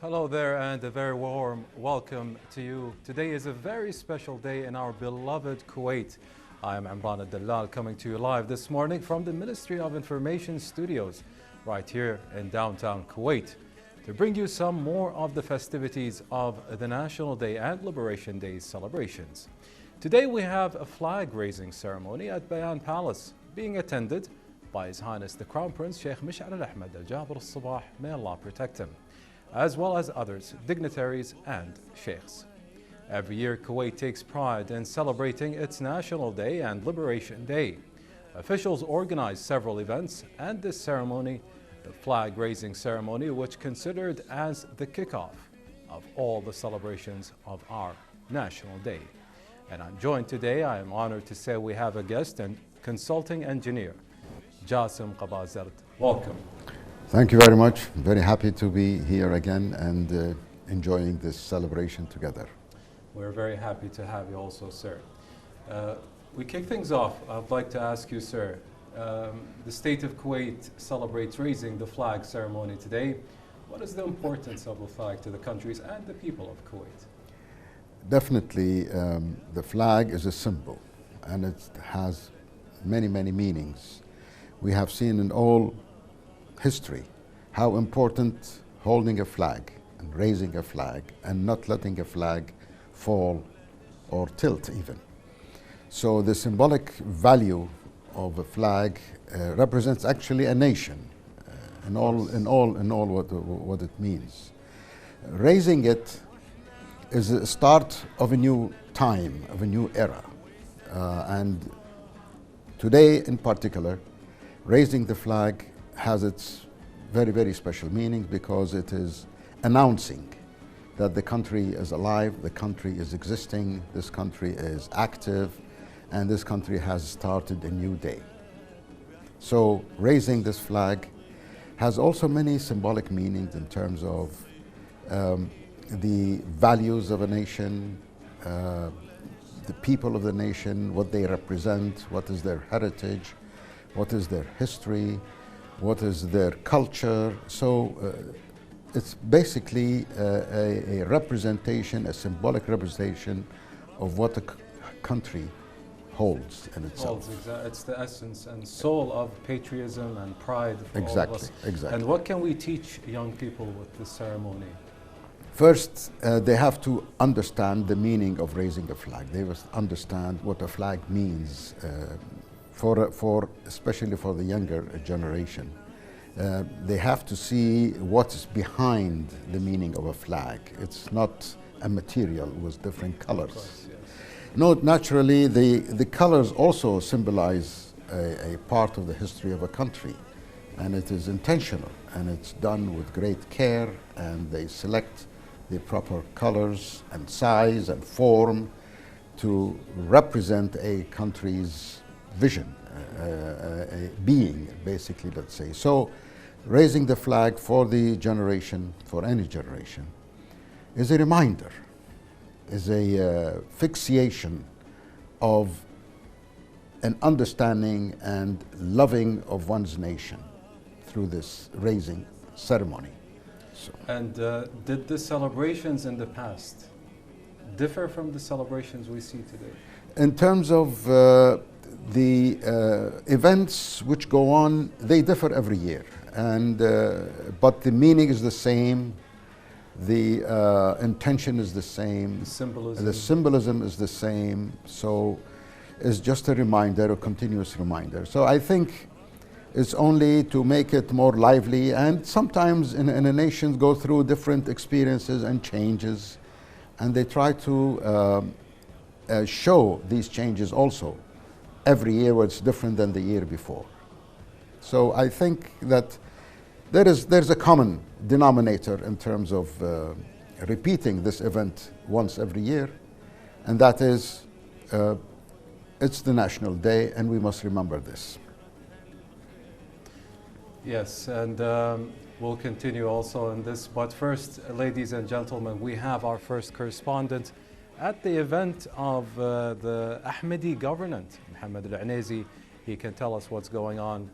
Hello there, and a very warm welcome to you. Today is a very special day in our beloved Kuwait. I am Imran Al-Dallal, coming to you live this morning from the Ministry of Information Studios right here in downtown Kuwait to bring you some more of the festivities of the National Day and Liberation Day celebrations. Today we have a flag raising ceremony at Bayan Palace being attended by His Highness the Crown Prince Sheikh Mish'ar Al-Ahmed Al-Jaber Al-Sabah, may Allah protect him, as well as others, dignitaries and sheikhs. Every year, Kuwait takes pride in celebrating its National Day and Liberation Day. Officials organize several events, and this ceremony, the flag-raising ceremony, which considered as the kickoff of all the celebrations of our National Day. And I'm joined today, I am honored to say we have a guest and consulting engineer, Jasim Qabazert. Welcome. Thank you very much. I'm very happy to be here again and enjoying this celebration together. We're very happy to have you also, sir. We kick things off. I'd like to ask you, sir, the state of Kuwait celebrates raising the flag ceremony today. What is the importance of the flag to the countries and the people of Kuwait? Definitely, the flag is a symbol and it has many, many meanings. We have seen in all history how important holding a flag and raising a flag and not letting a flag fall or tilt even. So the symbolic value of a flag represents actually a nation in all what it means. Raising it is the start of a new time, of a new era, and today in particular, raising the flag has its very, very special meaning because it is announcing that the country is alive, the country is existing, this country is active, and this country has started a new day. So raising this flag has also many symbolic meanings in terms of the values of a nation, the people of the nation, what they represent, what is their heritage, what is their history, what is their culture. So it's basically a representation, a symbolic representation of what a country holds in itself. It's the essence and soul of patriotism and pride for all of us. Exactly. And what can we teach young people with this ceremony? First, they have to understand the meaning of raising a flag. They must understand what a flag means, especially for the younger generation. They have to see what's behind the meaning of a flag. It's not a material with different colors. Of course, yes. No, naturally, the colors also symbolize a part of the history of a country, and it is intentional, and it's done with great care, and they select the proper colors and size and form to represent a country's vision, a being, basically, let's say. So raising the flag for the generation, for any generation, is a reminder, is a fixation of an understanding and loving of one's nation through this raising ceremony. So. And did the celebrations in the past differ from the celebrations we see today? In terms of the events which go on, they differ every year, and but the meaning is the same, the intention is the same, the symbolism is the same. So it's just a reminder, a continuous reminder. So I think it's only to make it more lively, and sometimes in a nation go through different experiences and changes, and they try to show these changes also every year where it's different than the year before. So I think that there's a common denominator in terms of repeating this event once every year, and that is it's the National Day, and we must remember this. Yes, and we'll continue also in this. But first, ladies and gentlemen, we have our first correspondent at the event of the Ahmadi government, Mohammed Al-Anezi. He can tell us what's going on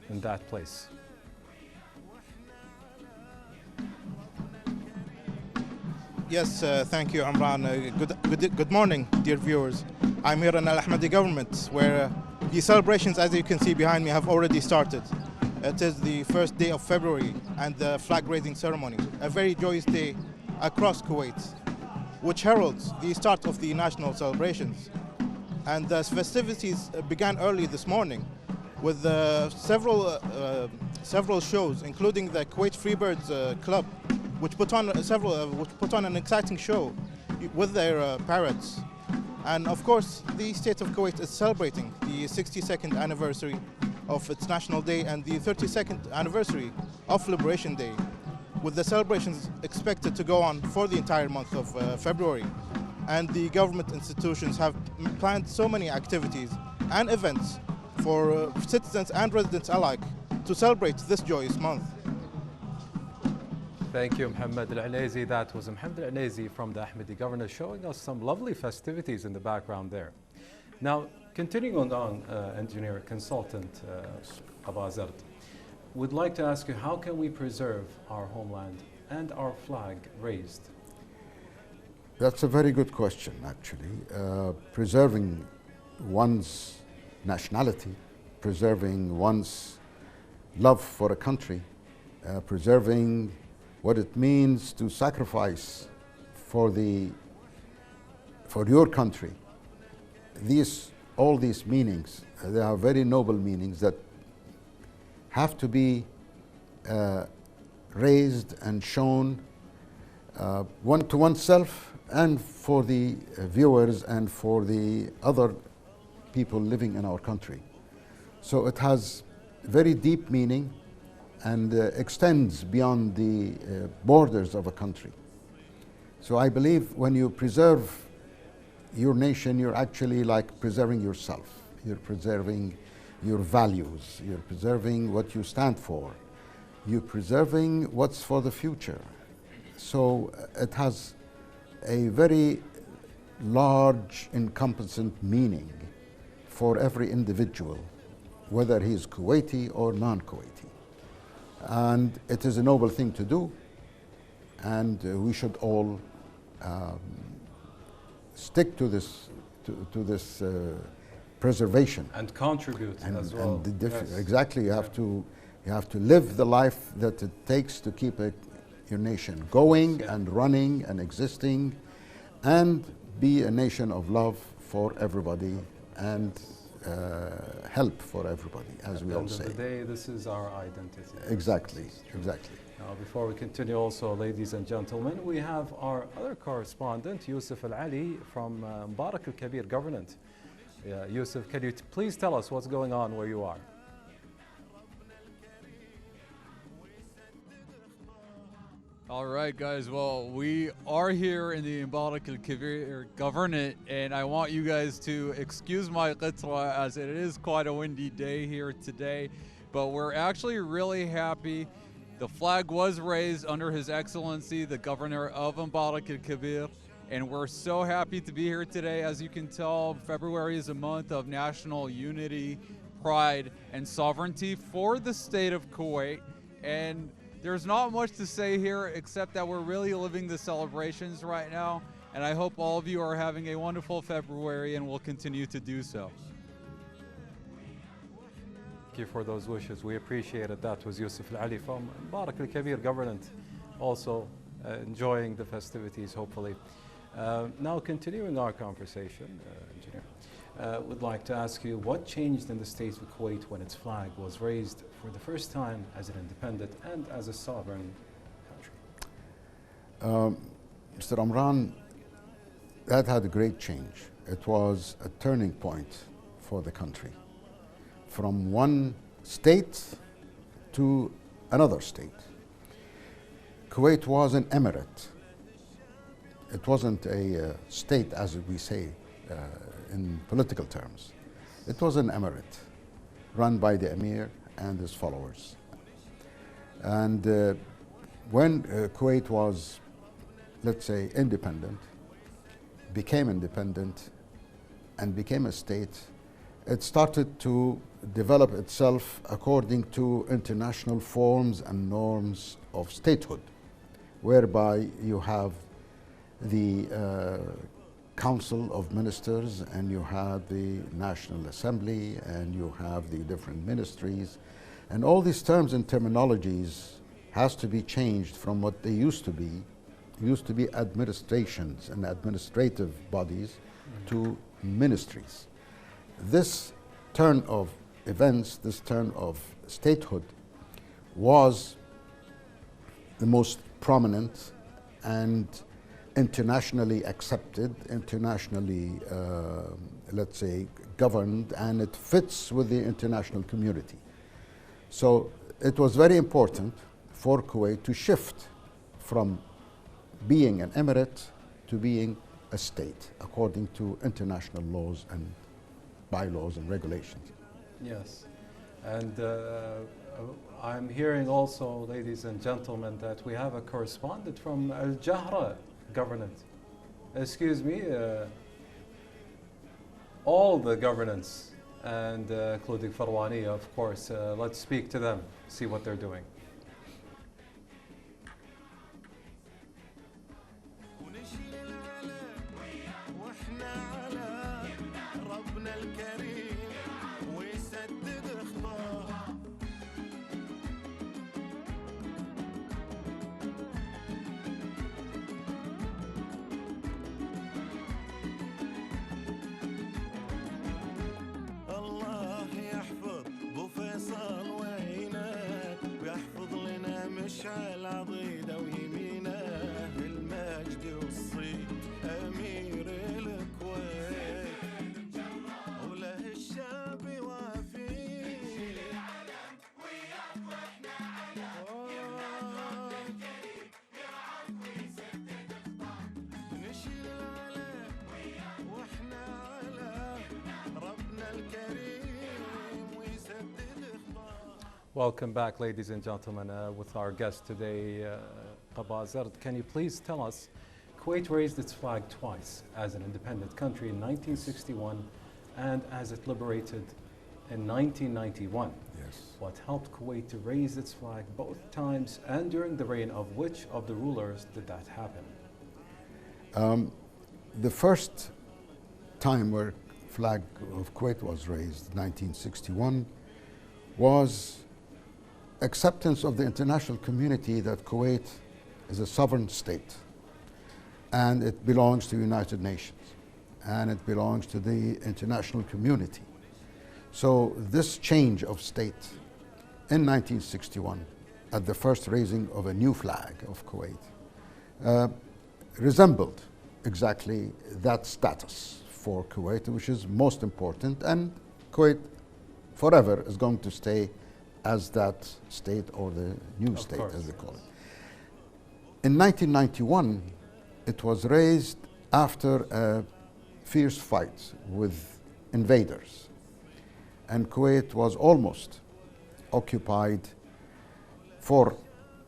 in that place. Yes, thank you, Amran. Good morning, dear viewers. I'm here in Al Ahmadi government, where the celebrations, as you can see behind me, have already started. It is the first day of February and the flag-raising ceremony, a very joyous day across Kuwait, which heralds the start of the national celebrations. And the festivities began early this morning with several shows, including the Kuwait Freebirds Club, which put on an exciting show with their parrots. And of course, the state of Kuwait is celebrating the 62nd anniversary of its National Day and the 32nd anniversary of Liberation Day, with the celebrations expected to go on for the entire month of February. And the government institutions have planned so many activities and events for citizens and residents alike to celebrate this joyous month. Thank you, Mohammed Al-Anezi. That was Mohammed Al-Anezi from the Ahmadi government showing us some lovely festivities in the background there. Now, continuing on, engineer consultant Abazard, would like to ask you, how can we preserve our homeland and our flag raised? That's a very good question, actually. Preserving one's nationality, preserving one's love for a country, preserving what it means to sacrifice for your country. All these meanings, they are very noble meanings that have to be raised and shown one to oneself and for the viewers and for the other people living in our country. So it has very deep meaning and extends beyond the borders of a country. So I believe when you preserve your nation, you're actually like preserving yourself. You're preserving your values. You're preserving what you stand for. You're preserving what's for the future. So it has a very large, encompassing meaning for every individual, whether he's Kuwaiti or non-Kuwaiti. And it is a noble thing to do, and we should all stick to this preservation and contribute as well. Yes. Exactly, you have to live the life that it takes to keep your nation going and running and existing, and be a nation of love for everybody and help for everybody, as we all say. At the end of the day, this is our identity. Exactly, exactly. Now, before we continue also, ladies and gentlemen, we have our other correspondent, Yusuf Al-Ali from Mubarak Al-Kabir Government. Yusuf, can you please tell us what's going on where you are? All right, guys. Well, we are here in the Mubarak Al-Kabir Government, and I want you guys to excuse my qitra as it is quite a windy day here today, but we're actually really happy. The flag was raised under His Excellency, the Governor of Mubarak Al-Kabir, and we're so happy to be here today. As you can tell, February is a month of national unity, pride, and sovereignty for the state of Kuwait, and there's not much to say here except that we're really living the celebrations right now, and I hope all of you are having a wonderful February and will continue to do so. Thank you for those wishes. We appreciate it. That was Yusuf Al-Ali from Mubarak Al-Kabir Government, also enjoying the festivities, hopefully. Now, continuing our conversation, Engineer, would like to ask you, what changed in the state of Kuwait when its flag was raised for the first time as an independent and as a sovereign country? Mr. Amran, that had a great change. It was a turning point for the country. From one state to another state. Kuwait was an emirate. It wasn't a state, as we say in political terms. It was an emirate run by the emir and his followers. And when Kuwait was, let's say, independent, became independent, and became a state, it started to develop itself according to international forms and norms of statehood, whereby you have the Council of Ministers, and you had the National Assembly, and you have the different ministries. And all these terms and terminologies has to be changed from what they used to be. Used to be administrations and administrative bodies to ministries. This turn of events, this turn of statehood, was the most prominent and internationally accepted, internationally, let's say, governed, and it fits with the international community. So it was very important for Kuwait to shift from being an emirate to being a state, according to international laws and bylaws and regulations. Yes, and I'm hearing also, ladies and gentlemen, that we have a correspondent from Al Jahra governance. Excuse me, all the governance, and including Farwani, of course. Let's speak to them, see what they're doing. مشعل عضيدة ويمينه بالمجد والصيت أمير الكويت وله الشعب وافي وياك واحنا على الكريم يرعاك ويسدد خطاك نشيل عليك واحنا على ربنا الكريم ويسدد خطاك. Welcome back, ladies and gentlemen, with our guest today, Qaba Zard. Can you please tell us, Kuwait raised its flag twice as an independent country in 1961 and as it liberated in 1991. Yes. What helped Kuwait to raise its flag both times, and during the reign of which of the rulers did that happen? The first time where flag of Kuwait was raised, 1961, was acceptance of the international community that Kuwait is a sovereign state and it belongs to the United Nations and it belongs to the international community. So this change of state in 1961 at the first raising of a new flag of Kuwait resembled exactly that status for Kuwait, which is most important, and Kuwait forever is going to stay as that state, or the new state, as they call it. In 1991, it was raised after a fierce fight with invaders, and Kuwait was almost occupied for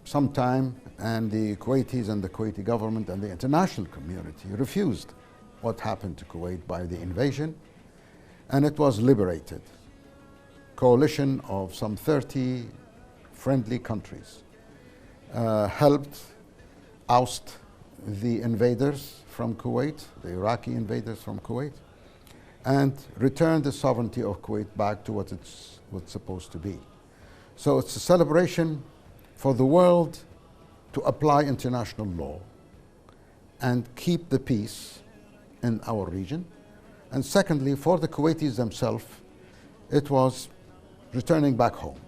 some time, and the Kuwaitis and the Kuwaiti government and the international community refused what happened to Kuwait by the invasion, and it was liberated. Coalition of some 30 friendly countries helped oust the invaders from Kuwait, the Iraqi invaders from Kuwait, and return the sovereignty of Kuwait back to what it's supposed to be. So it's a celebration for the world to apply international law and keep the peace in our region. And secondly, for the Kuwaitis themselves, it was returning back home,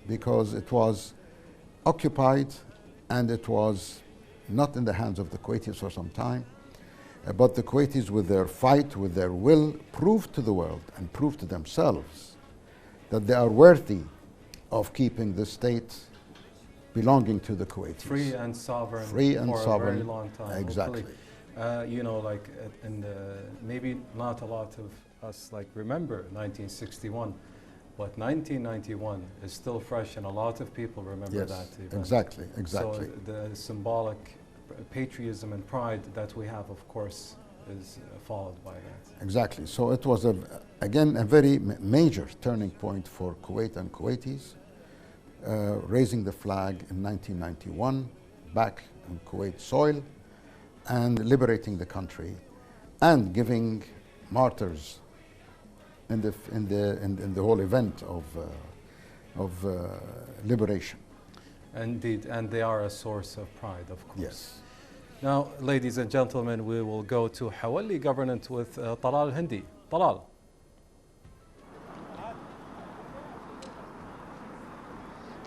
because it was occupied and it was not in the hands of the Kuwaitis for some time, but the Kuwaitis, with their fight, with their will, proved to the world and proved to themselves that they are worthy of keeping the state belonging to the Kuwaitis. Free and sovereign. Free and for sovereign. a very long time. Exactly. You know, like, and maybe not a lot of us like remember 1961. But 1991 is still fresh, and a lot of people remember Yes, that event. exactly, exactly. So the symbolic patriotism and pride that we have, of course, is followed by that. Exactly. So it was, again, a very major turning point for Kuwait and Kuwaitis, raising the flag in 1991 back on Kuwait soil. and liberating the country and giving martyrs in the whole event of liberation. Indeed, and they are a source of pride, of course. Yes. Now, ladies and gentlemen, we will go to Hawali Governorate with Talal Hindi. Talal.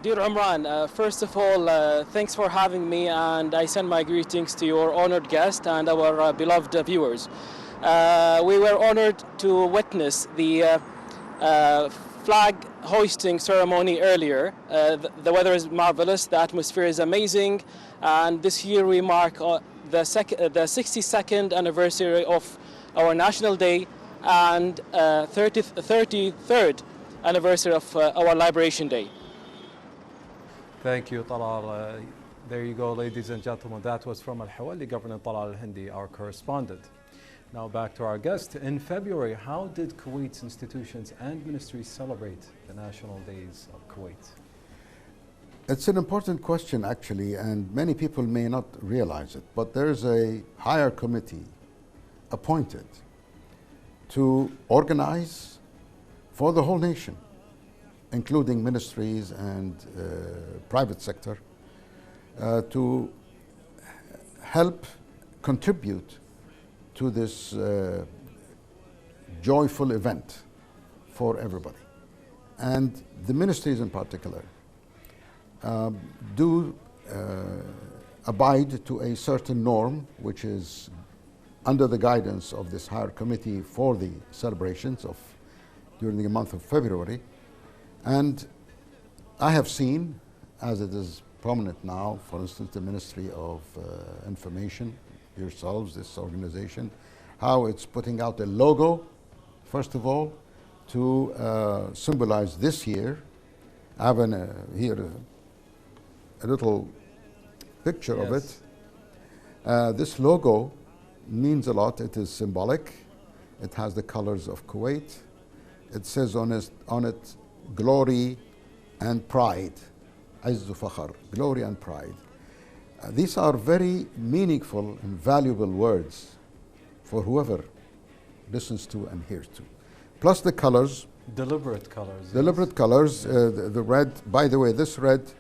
Dear Umran, first of all, thanks for having me, and I send my greetings to your honored guest and our beloved viewers. We were honored to witness the flag hoisting ceremony earlier. The weather is marvelous, the atmosphere is amazing, and this year we mark the 62nd anniversary of our National Day and 33rd anniversary of our Liberation Day. Thank you, Talal. There you go, ladies and gentlemen. That was from Al-Hawali Governor Talal Al-Hindi, our correspondent. Now back to our guest. In February, how did Kuwait's institutions and ministries celebrate the National Days of Kuwait? It's an important question, actually, and many people may not realize it, but there's a higher committee appointed to organize for the whole nation, including ministries and private sector, to help contribute to this joyful event for everybody. And the ministries in particular do abide to a certain norm, which is under the guidance of this higher committee for the celebrations of during the month of February. And I have seen, as it is prominent now, for instance, the Ministry of Information, yourselves, this organization, how it's putting out a logo, first of all, to symbolize this year. I have here a little picture of it. This logo means a lot. It is symbolic. It has the colors of Kuwait. It says on it, glory and pride. Azzu Fakhar, glory and pride. These are very meaningful and valuable words for whoever listens to and hears to. Plus the colors. Deliberate colors. Deliberate colors. The red, by the way, this red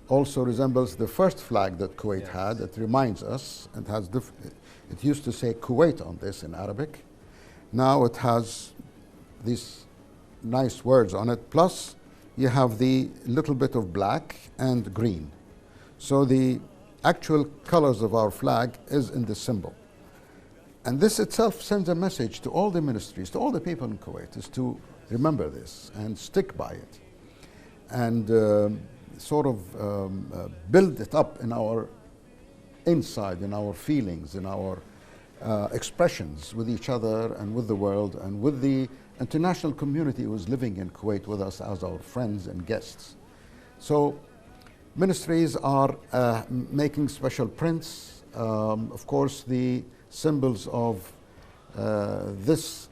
also resembles the first flag that Kuwait had. It reminds us, it has it used to say Kuwait on this in Arabic. Now it has these nice words on it. Plus you have the little bit of black and green. So the actual colors of our flag is in the symbol. And this itself sends a message to all the ministries, to all the people in Kuwait, is to remember this and stick by it. And build it up in our inside, in our feelings, in our expressions with each other and with the world and with the international community who is living in Kuwait with us as our friends and guests. So ministries are making special prints. Of course, the symbols of this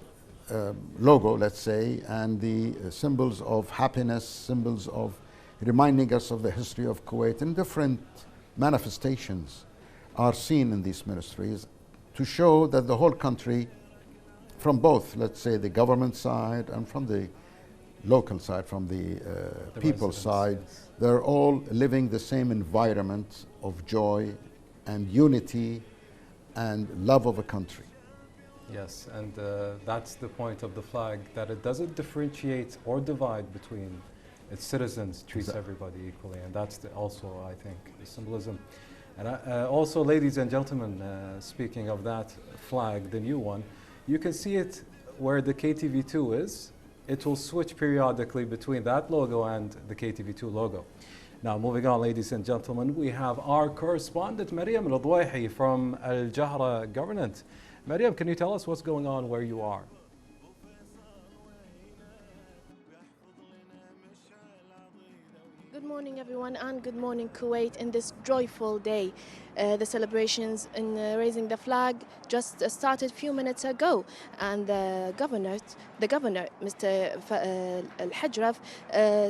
logo, let's say, and the symbols of happiness, symbols of reminding us of the history of Kuwait, and different manifestations are seen in these ministries to show that the whole country, from both, let's say, the government side and from the local side, from the people's side, yes, they're all living the same environment of joy and unity and love of a country. Yes, and that's the point of the flag, that it doesn't differentiate or divide between its citizens, treats everybody equally, and that's also, I think, the symbolism. And also, ladies and gentlemen, speaking of that flag, the new one, you can see it where the KTV2 is. It will switch periodically between that logo and the KTV2 logo. Now, moving on, ladies and gentlemen, we have our correspondent, Mariam Al-Dwaihi from Al Jahra Governorate. Mariam, can you tell us what's going on where you are? Good morning, everyone, and good morning, Kuwait, in this joyful day. The celebrations in raising the flag just started a few minutes ago, and the governor, Mr. Al-Hajraf,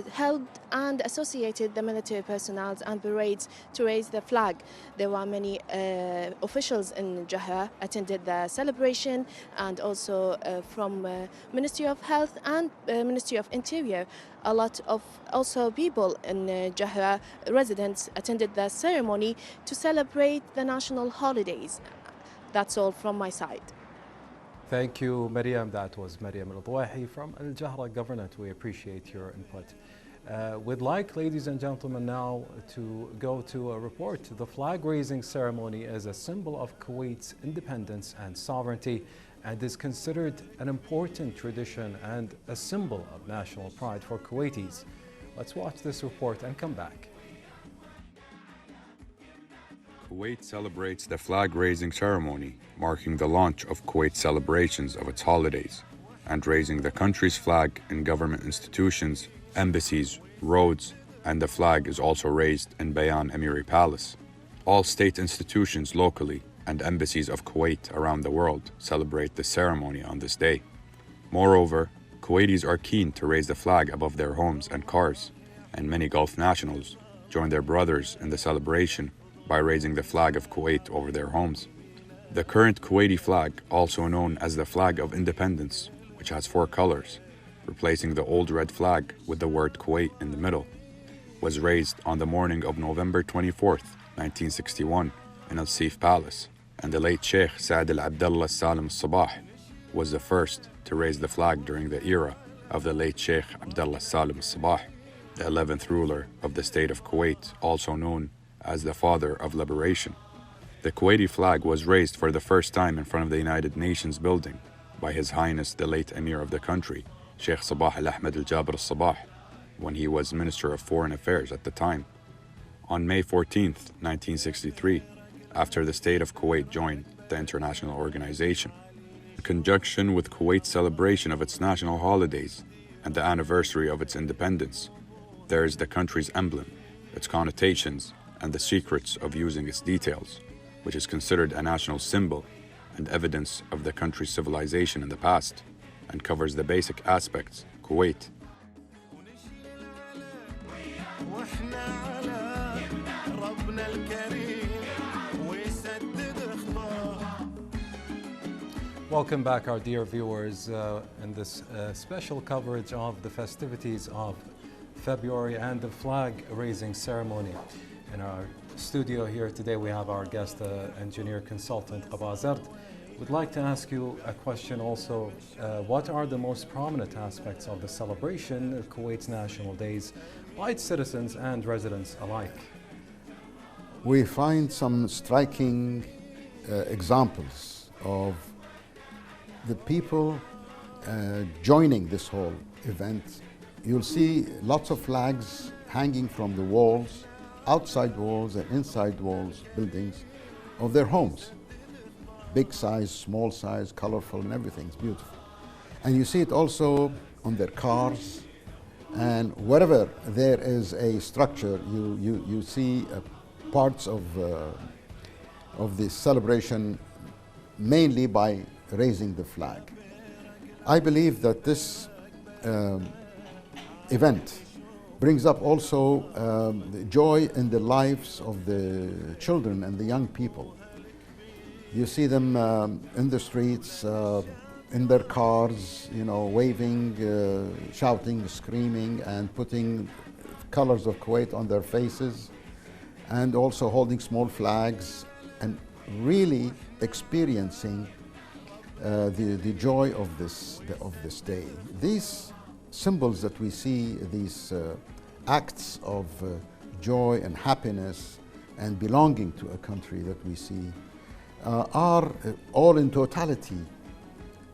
held and associated the military personnel and parades to raise the flag. There were many officials in Jahra attended the celebration, and also from Ministry of Health and Ministry of Interior. A lot of also people in Jahra, residents, attended the ceremony to celebrate the national holidays. That's all from my side. Thank you, Mariam. That was Mariam Al-Dwahi from Al Jahra Government. We appreciate your input. We'd like, ladies and gentlemen, now to go to a report. The flag raising ceremony is a symbol of Kuwait's independence and sovereignty, and is considered an important tradition and a symbol of national pride for Kuwaitis. Let's watch this report and come back. Kuwait celebrates the flag-raising ceremony, marking the launch of Kuwait's celebrations of its holidays, and raising the country's flag in government institutions, embassies, roads, and the flag is also raised in Bayan Emiri Palace. All state institutions locally and embassies of Kuwait around the world celebrate the ceremony on this day. Moreover, Kuwaitis are keen to raise the flag above their homes and cars, and many Gulf nationals join their brothers in the celebration by raising the flag of Kuwait over their homes. The current Kuwaiti flag, also known as the Flag of Independence, which has 4 colors, replacing the old red flag with the word Kuwait in the middle, was raised on the morning of November 24th, 1961 in Al Sif Palace, and the late Sheikh Saad al-Abdallah Salim al-Sabah was the first to raise the flag during the era of the late Sheikh Abdallah Salim al-Sabah, the 11th ruler of the state of Kuwait, also known as the Father of Liberation. The Kuwaiti flag was raised for the first time in front of the United Nations building by His Highness the late Emir of the country, Sheikh Sabah al-Ahmed al-Jabr al-Sabah, when he was Minister of Foreign Affairs at the time. On May 14th, 1963, after the state of Kuwait joined the international organization, in conjunction with Kuwait's celebration of its national holidays and the anniversary of its independence, there is the country's emblem, its connotations, and the secrets of using its details, which is considered a national symbol and evidence of the country's civilization in the past, and covers the basic aspects Kuwait. Welcome back, our dear viewers, in this special coverage of the festivities of February and the flag-raising ceremony. In our studio here today, we have our guest engineer consultant, Qaba Zard. We'd like to ask you a question also. What are the most prominent aspects of the celebration of Kuwait's national days by its citizens and residents alike? We find some striking examples of the people joining this whole event. You'll see lots of flags hanging from the walls, outside walls and inside walls, buildings of their homes. Big size, small size, colorful, and everything's beautiful. And you see it also on their cars, and wherever there is a structure, you see parts of this celebration, mainly by raising the flag. I believe that this event brings up also the joy in the lives of the children and the young people. You see them in the streets, in their cars, waving, shouting, screaming, and putting colors of Kuwait on their faces, and also holding small flags, and really experiencing the joy of this day. These symbols that we see, these acts of joy and happiness and belonging to a country that we see, are all in totality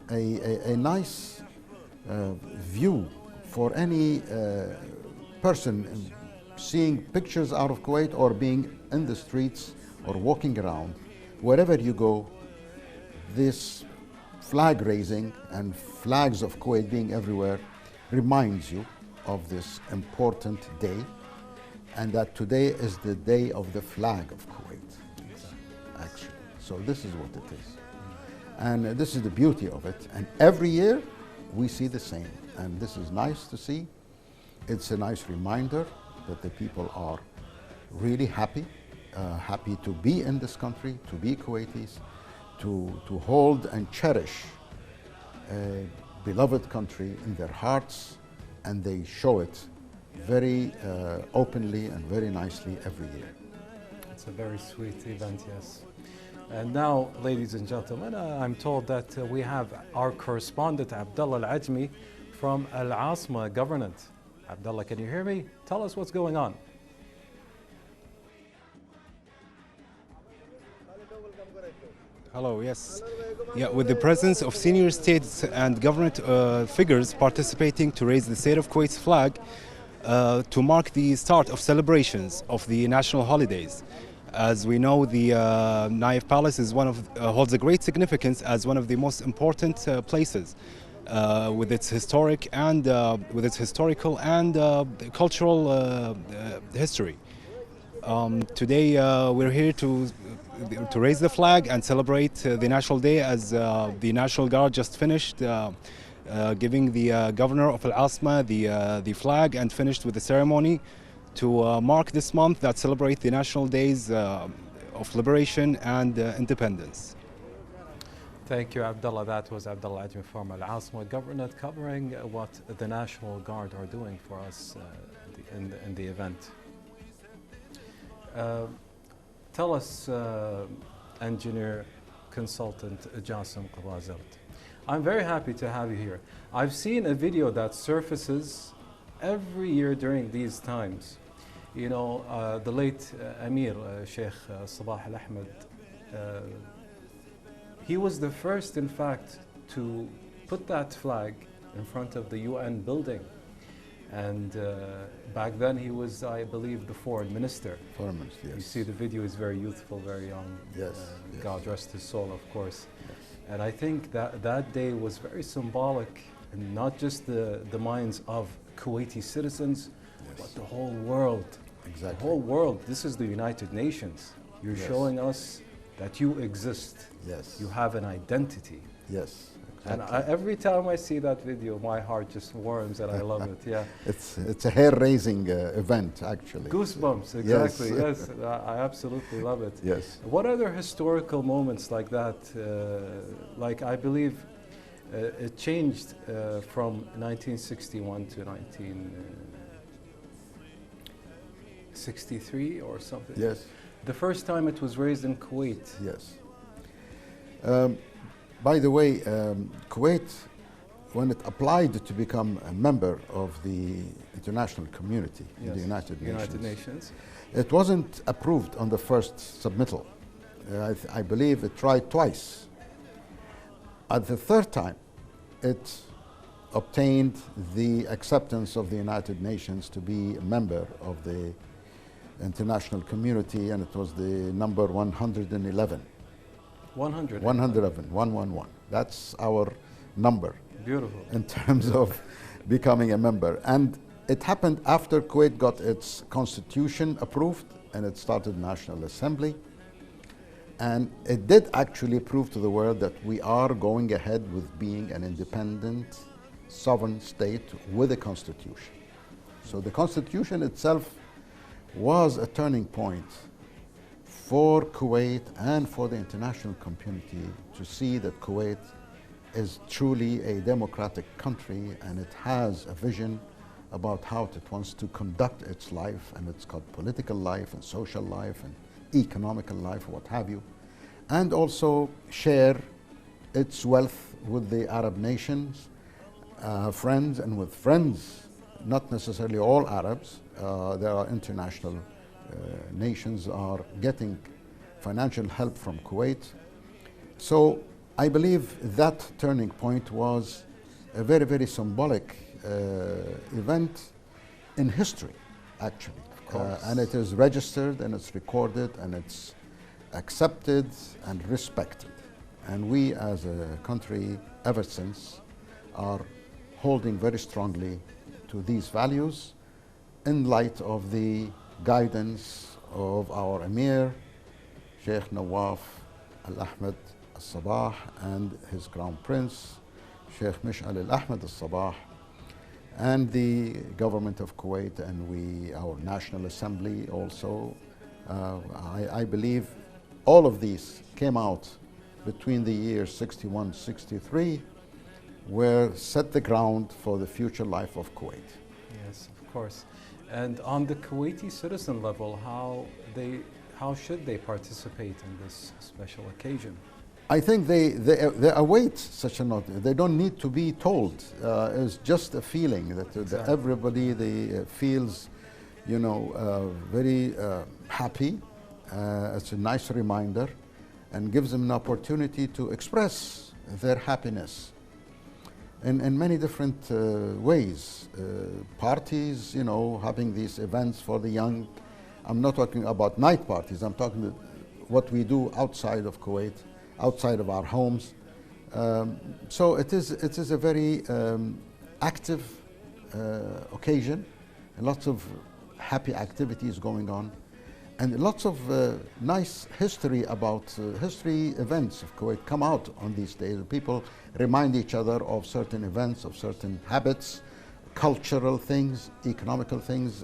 a nice view for any person seeing pictures out of Kuwait, or being in the streets or walking around. Wherever you go, this flag raising and flags of Kuwait being everywhere reminds you of this important day, and that today is the day of the flag of Kuwait, actually. So this is what it is. And this is the beauty of it. And every year we see the same. And this is nice to see. It's a nice reminder that the people are really happy, happy to be in this country, to be Kuwaitis, to hold and cherish a beloved country in their hearts, and they show it very openly and very nicely every year. It's a very sweet event, yes. And now, ladies and gentlemen, I'm told that we have our correspondent Abdullah Al-Ajmi from Al-Asma Governorate. Abdullah, can you hear me? Tell us what's going on. Hello, yes. Yeah, with the presence of senior states and government figures participating to raise the State of Kuwait's flag to mark the start of celebrations of the national holidays. As we know, the Naif Palace is holds a great significance as one of the most important places with its historical and cultural history. Today we're here to raise the flag and celebrate the National Day, as the National Guard just finished giving the Governor of Al-Asma the flag and finished with the ceremony to mark this month that celebrate the National Days of Liberation and Independence. Thank you, Abdullah. That was Abdullah Ajmi from Al-Asma Governorate covering what the National Guard are doing for us in the event. Tell us, engineer consultant Jassim Qawazert. I'm very happy to have you here. I've seen a video that surfaces every year during these times. You know, the late Amir, Sheikh Sabah Al-Ahmed, he was the first, in fact, to put that flag in front of the UN building. And back then he was, I believe, the foreign minister. Foreign minister, yes. You see the video is very youthful, very young. Yes. God rest his soul, of course. Yes. And I think that day was very symbolic, in not just the minds of Kuwaiti citizens, Yes. but the whole world. Exactly. The whole world. This is the United Nations. You're Yes. showing us that you exist. Yes. You have an identity. Yes. And Exactly. every time I see that video, my heart just warms and I love it. Yeah. It's a hair-raising event, actually. Goosebumps, exactly. Yes. Yes, I absolutely love it. Yes. What other historical moments like that? Like I believe it changed from 1961 to 1963 or something. Yes. The first time it was raised in Kuwait. Yes. By the way, Kuwait, when it applied to become a member of the international community, in the Yes, United Nations. it wasn't approved on the first submittal. I believe it tried twice. At the third time, it obtained the acceptance of the United Nations to be a member of the international community, and it was the number 111. 100. 111. That's our number Beautiful. in terms of becoming a member. And it happened after Kuwait got its constitution approved and it started National Assembly. And it did actually prove to the world that we are going ahead with being an independent, sovereign state with a constitution. So the constitution itself was a turning point for Kuwait and for the international community to see that Kuwait is truly a democratic country, and it has a vision about how it wants to conduct its life, and it's got political life and social life and economical life, what have you, and also share its wealth with the Arab nations, friends, and with friends, not necessarily all Arabs. There are international nations are getting financial help from Kuwait. So I believe that turning point was a very, very symbolic event in history, actually. And it is registered and it's recorded and it's accepted and respected. And we as a country, ever since, are holding very strongly to these values in light of the guidance of our Emir, Sheikh Nawaf Al-Ahmed Al-Sabah, and his Crown Prince, Sheikh Mish'al Al-Ahmed Al-Sabah, and the government of Kuwait, and our National Assembly also. I believe all of these came out between the years 61, 63, where set the ground for the future life of Kuwait. Yes, of course. And on the Kuwaiti citizen level, how should they participate in this special occasion? I think they await such a note. They don't need to be told. It's just a feeling that Exactly. everybody feels, very happy. It's a nice reminder and gives them an opportunity to express their happiness in many different ways. Parties, having these events for the young. I'm not talking about night parties. I'm talking what we do outside of Kuwait, outside of our homes. So it is a very active occasion, and lots of happy activities going on, and lots of nice history about history events of Kuwait come out on these days. People remind each other of certain events, of certain habits, cultural things, economical things,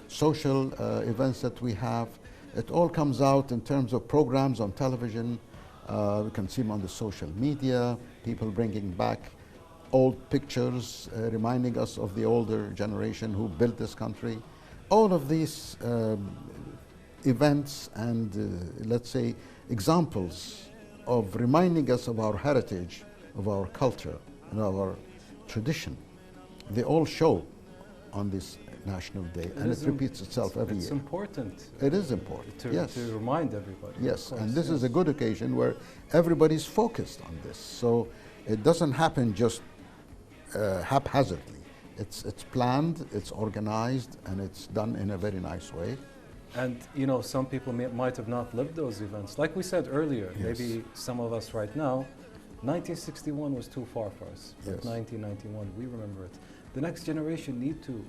social events that we have. It all comes out in terms of programs on television. We can see them on the social media, people bringing back old pictures, reminding us of the older generation who built this country. All of these events and, let's say, examples of reminding us of our heritage, of our culture, and our tradition, they all show on this National Day, and it repeats itself every year. It's important. It is important, yes. To remind everybody. Yes, and this is a good occasion where everybody's focused on this. So it doesn't happen just haphazardly. It's planned, it's organized, and it's done in a very nice way. And some people might have not lived those events. Like we said earlier, Yes. maybe some of us right now, 1961 was too far for us. But Yes. 1991, we remember it. The next generation need to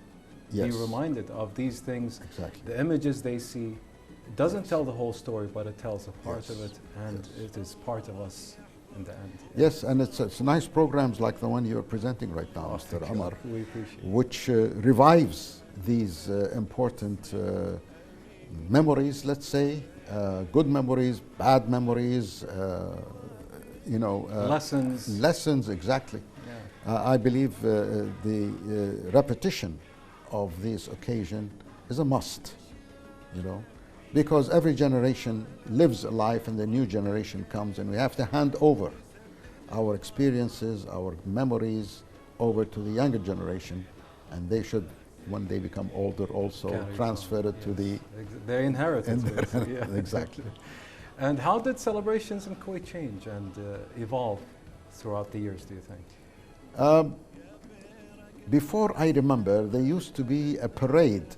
Yes. be reminded of these things. Exactly. The images they see doesn't tell the whole story, but it tells a part Yes. of it, and Yes. it is part of us in the end. Yes, and it's nice programs like the one you're presenting right now, Oh, Mr. thank you. Amar, We appreciate it. which revives these important memories, let's say, good memories, bad memories, Lessons. Lessons, exactly. Yeah. I believe the repetition of this occasion is a must, because every generation lives a life and the new generation comes, and we have to hand over our experiences, our memories over to the younger generation, and they should, when they become older, also Carry transfer on, it to the... They inherit it. basically, yeah. Exactly. And how did celebrations in Kuwait change and evolve throughout the years, do you think? Before I remember, there used to be a parade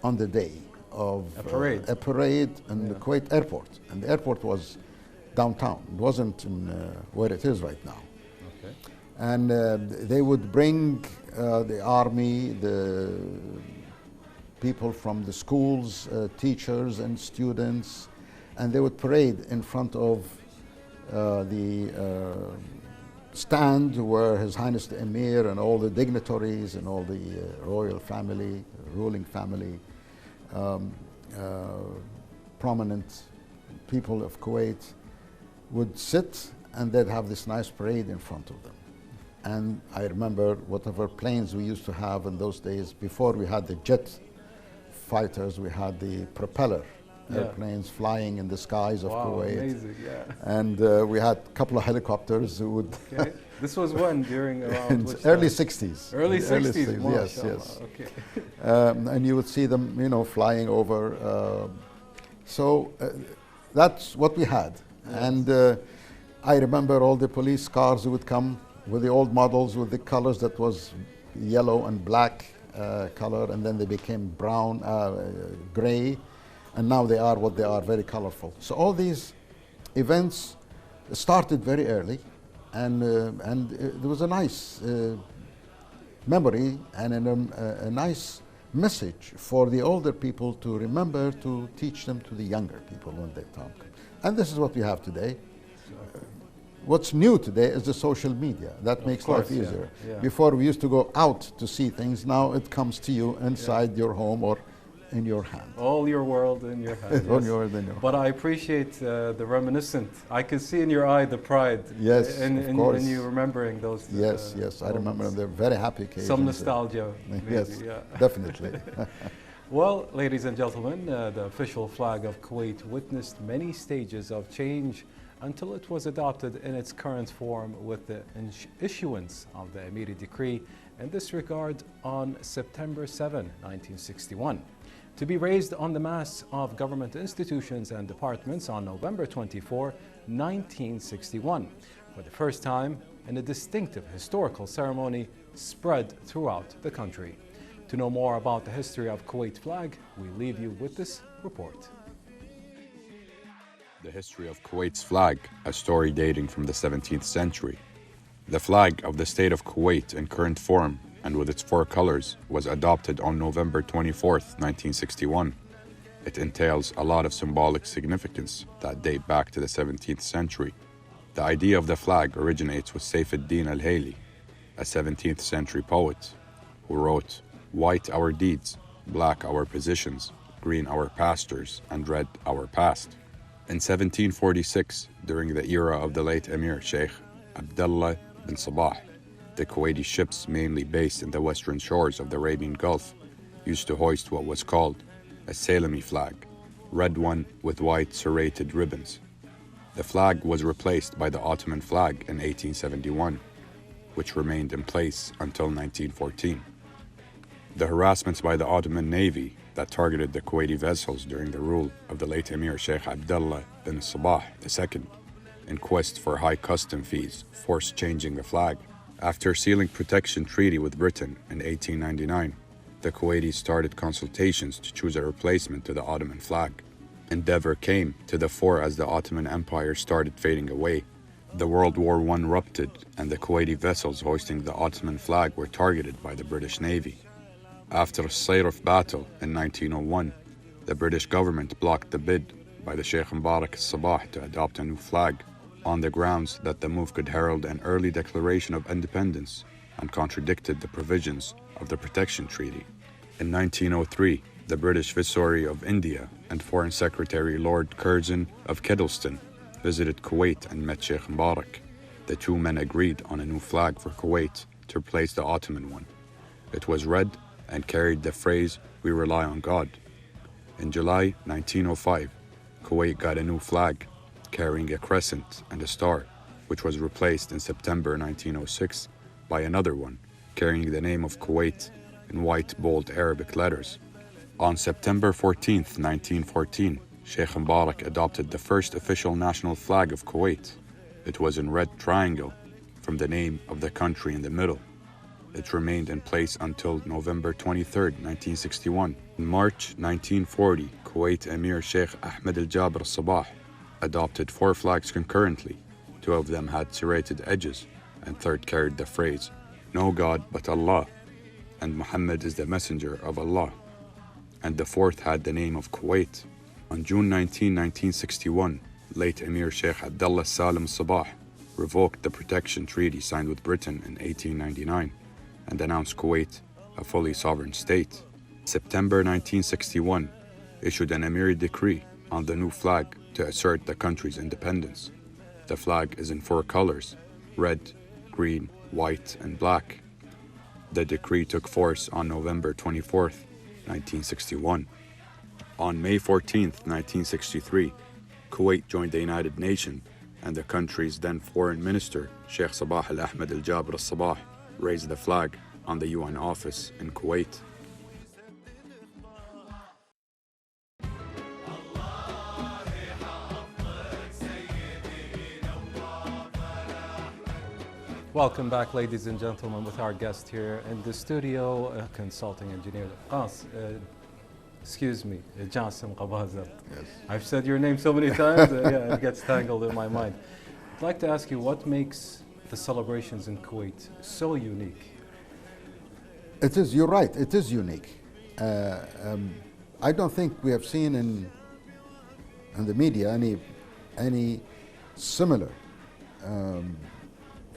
on the day of... A parade? A parade in the Yeah. Kuwait airport. And the airport was downtown. It wasn't in where it is right now. Okay. And they would bring the army, the people from the schools, teachers and students, and they would parade in front of the stand where His Highness the Emir and all the dignitaries and all the royal family, ruling family, prominent people of Kuwait would sit, and they'd have this nice parade in front of them. And I remember whatever planes we used to have in those days, before we had the jet fighters, we had the propeller airplanes flying in the skies of Wow, Kuwait. amazing, yeah. And we had a couple of helicopters who would... Okay. This was when? During around in which early time? 60s. Early In 60s, yes, mashallah. yes. Okay. And you would see them, flying over. So that's what we had. Yes. And I remember all the police cars who would come with the old models with the colors that was yellow and black color, and then they became brown, gray, and now they are what they are, very colorful. So all these events started very early, and there was a nice memory and a nice message for the older people to remember to teach them to the younger people when they talk. And this is what we have today. What's new today is the social media. That makes course, life yeah, easier. yeah. Before we used to go out to see things. Now it comes to you inside your home or in your hand. All your world in your hand. All yes. your world in your But I appreciate the reminiscent. I can see in your eye the pride. Yes, in course. you remembering those. Yes, yes, I remember them. They're very happy occasions. Some nostalgia. Maybe, Yes, yeah. definitely. Well, ladies and gentlemen, the official flag of Kuwait witnessed many stages of change until it was adopted in its current form with the issuance of the Emiri Decree in this regard on September 7, 1961. To be raised on the masts of government institutions and departments on November 24, 1961, for the first time in a distinctive historical ceremony spread throughout the country. To know more about the history of Kuwait flag, we leave you with this report. The history of Kuwait's flag, a story dating from the 17th century. The flag of the state of Kuwait in current form and with its 4 colors was adopted on November 24th, 1961. It entails a lot of symbolic significance that date back to the 17th century. The idea of the flag originates with Saif ad-Din al-Hayli, a 17th century poet, who wrote, "White our deeds, black our positions, green our pastures, and red our past." In 1746, during the era of the late Emir Sheikh Abdullah bin Sabah, the Kuwaiti ships mainly based in the western shores of the Arabian Gulf used to hoist what was called a Salami flag, red one with white serrated ribbons. The flag was replaced by the Ottoman flag in 1871, which remained in place until 1914. The harassments by the Ottoman Navy that targeted the Kuwaiti vessels during the rule of the late Emir Sheikh Abdullah bin Sabah II in quest for high custom fees forced changing the flag. After sealing protection treaty with Britain in 1899, the Kuwaitis started consultations to choose a replacement to the Ottoman flag. Endeavor came to the fore as the Ottoman Empire started fading away. The World War I erupted and the Kuwaiti vessels hoisting the Ottoman flag were targeted by the British Navy. After a Sayrif battle in 1901, the British government blocked the bid by the Sheikh Mubarak al-Sabah to adopt a new flag on the grounds that the move could herald an early declaration of independence and contradicted the provisions of the Protection Treaty. In 1903, the British Viceroy of India and Foreign Secretary Lord Curzon of Kedleston visited Kuwait and met Sheikh Mubarak. The two men agreed on a new flag for Kuwait to replace the Ottoman one. It was red and carried the phrase, "We rely on God." In July 1905, Kuwait got a new flag carrying a crescent and a star, which was replaced in September 1906 by another one carrying the name of Kuwait in white bold Arabic letters. On September 14, 1914, Sheikh Mubarak adopted the first official national flag of Kuwait. It was in red triangle from the name of the country in the middle. It remained in place until November 23, 1961. In March 1940, Kuwait Emir Sheikh Ahmed al-Jabr al-Sabah adopted 4 flags concurrently. 2 of them had serrated edges, and 3rd carried the phrase, "No God but Allah," and Muhammad is the messenger of Allah. And the 4th had the name of Kuwait. On June 19, 1961, late Emir Sheikh Abdullah Salim Sabah revoked the protection treaty signed with Britain in 1899 and announced Kuwait a fully sovereign state. September 1961 issued an Emiri decree on the new flag to assert the country's independence. The flag is in 4 colors, red, green, white, and black. The decree took force on November 24, 1961. On May 14, 1963, Kuwait joined the United Nations, and the country's then foreign minister, Sheikh Sabah al-Ahmed al-Jabr al-Sabah, raised the flag on the UN office in Kuwait. Welcome back, ladies and gentlemen, with our guest here in the studio, consulting engineer. Excuse me, Jassim Qabaza. Yes. I've said your name so many times, yeah, it gets tangled in my mind. I'd like to ask you, what makes the celebrations in Kuwait so unique? It is, you're right, it is unique. I don't think we have seen in the media any similar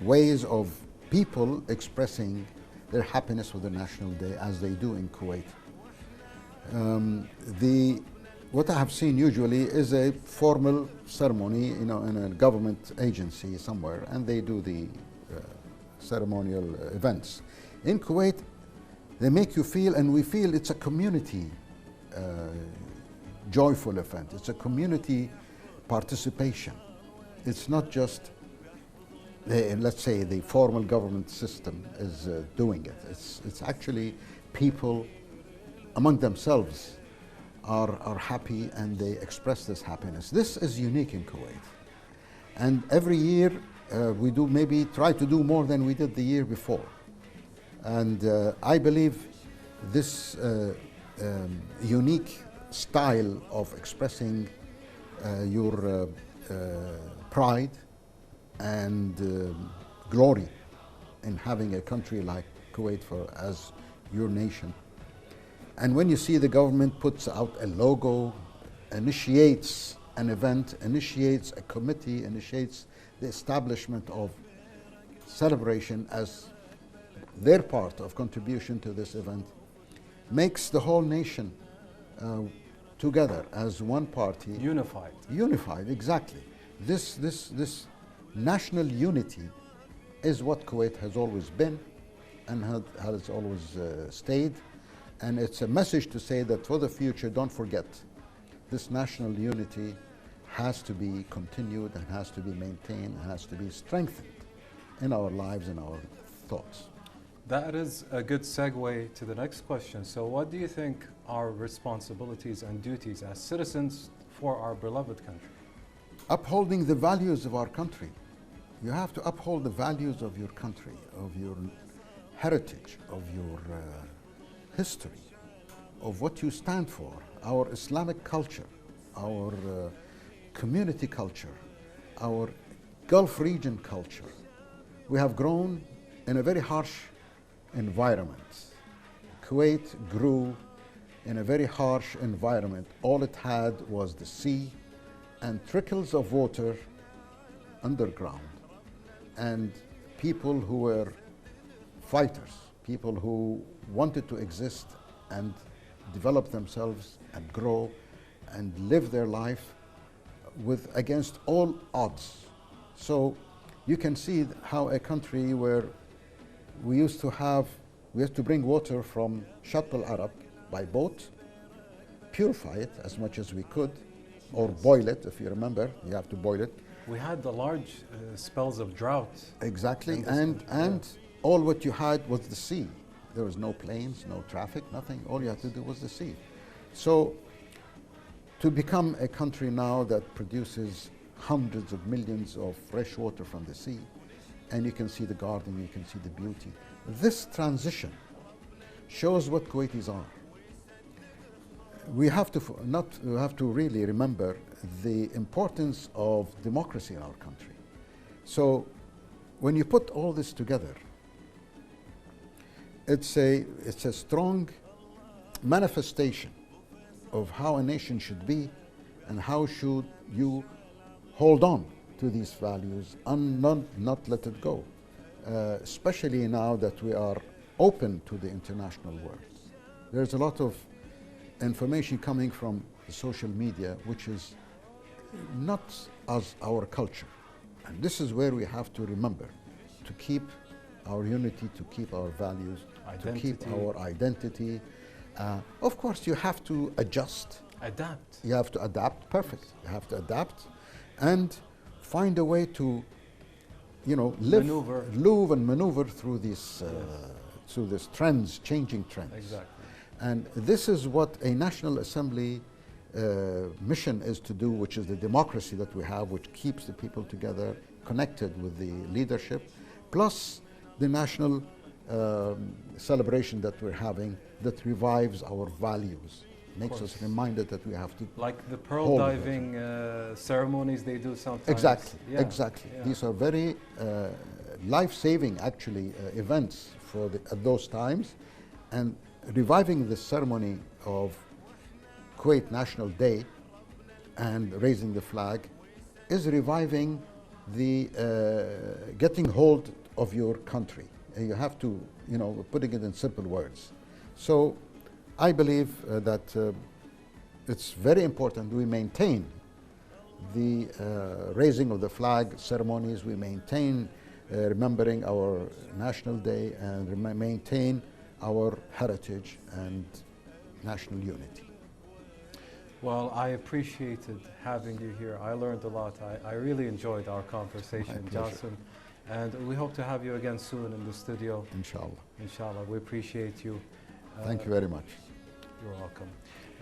ways of people expressing their happiness with the National Day as they do in Kuwait. What I have seen usually is a formal ceremony, in a government agency somewhere, and they do the ceremonial events. In Kuwait, they make you feel, and we feel it's a community joyful event. It's a community participation. It's not just, let's say, the formal government system is doing it. It's actually people among themselves are happy, and they express this happiness. This is unique in Kuwait. And every year we do maybe try to do more than we did the year before. And I believe this unique style of expressing your pride and glory in having a country like Kuwait as your nation. And when you see the government puts out a logo, initiates an event, initiates a committee, initiates the establishment of celebration as their part of contribution to this event, makes the whole nation together as one party. Unified. Unified, exactly. This national unity is what Kuwait has always been and has always stayed. And it's a message to say that for the future, don't forget, this national unity has to be continued and has to be maintained, has to be strengthened in our lives and our thoughts. That is a good segue to the next question. So what do you think are responsibilities and duties as citizens for our beloved country? Upholding the values of our country. You have to uphold the values of your country, of your heritage, of your history, of what you stand for, our Islamic culture, our community culture, our Gulf region culture. We have grown in a very harsh environment. Kuwait grew in a very harsh environment. All it had was the sea and trickles of water underground, and people who were fighters, people who wanted to exist and develop themselves and grow and live their life against all odds. So you can see how a country where we used to bring water from Shatt al-Arab by boat, purify it as much as we could, or boil it. If you remember, you have to boil it. We had the large spells of drought. Exactly, and all what you had was the sea. There was no planes, no traffic, nothing. All you had to do was the sea. So to become a country now that produces hundreds of millions of fresh water from the sea, and you can see the garden, you can see the beauty. This transition shows what Kuwaitis are. We have to really remember the importance of democracy in our country. So when you put all this together, it's a strong manifestation of how a nation should be and how should you hold on to these values and not let it go, especially now that we are open to the international world. There's a lot of information coming from the social media which is not as our culture. And this is where we have to remember to keep our unity, to keep our values, to keep our identity. Of course, you have to adjust. Adapt. You have to adapt, perfect. You have to adapt and find a way to, live and maneuver through these trends, changing trends. Exactly. And this is what a National Assembly mission is to do, which is the democracy that we have, which keeps the people together, connected with the leadership, plus the national celebration that we're having that revives our values, makes us reminded that we have to. Like the pearl diving ceremonies they do sometimes. Exactly, Yeah. exactly. Yeah. These are very life-saving, actually, events at those times. And reviving the ceremony of Kuwait National Day and raising the flag is reviving the getting hold of your country. You have to, putting it in simple words. So I believe that it's very important we maintain the raising of the flag ceremonies, we maintain remembering our National Day, and maintain our heritage and national unity. Well, I appreciated having you here. I learned a lot. I really enjoyed our conversation, Jassim. And we hope to have you again soon in the studio. Inshallah. Inshallah. We appreciate you. Thank you very much. You're welcome.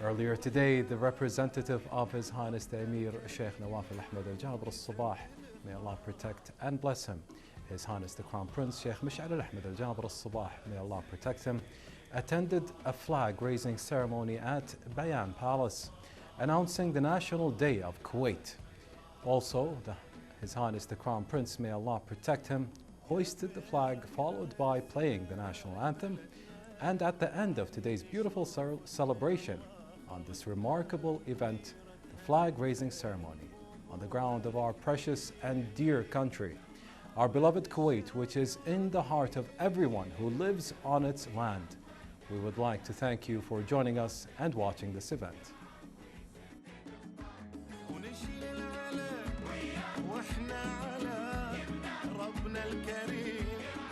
Earlier today, the representative of His Highness the Emir Sheikh Nawaf Al Ahmed Al Jabr Al Sabah, may Allah protect and bless him. His Highness the Crown Prince Sheikh Mash'al Al Ahmed Al Jabr Al Sabah, may Allah protect him, attended a flag raising ceremony at Bayan Palace, announcing the National Day of Kuwait. Also, His Highness the Crown Prince, may Allah protect him, hoisted the flag, followed by playing the national anthem. And at the end of today's beautiful celebration on this remarkable event, the flag raising ceremony on the ground of our precious and dear country, our beloved Kuwait, which is in the heart of everyone who lives on its land. We would like to thank you for joining us and watching this event.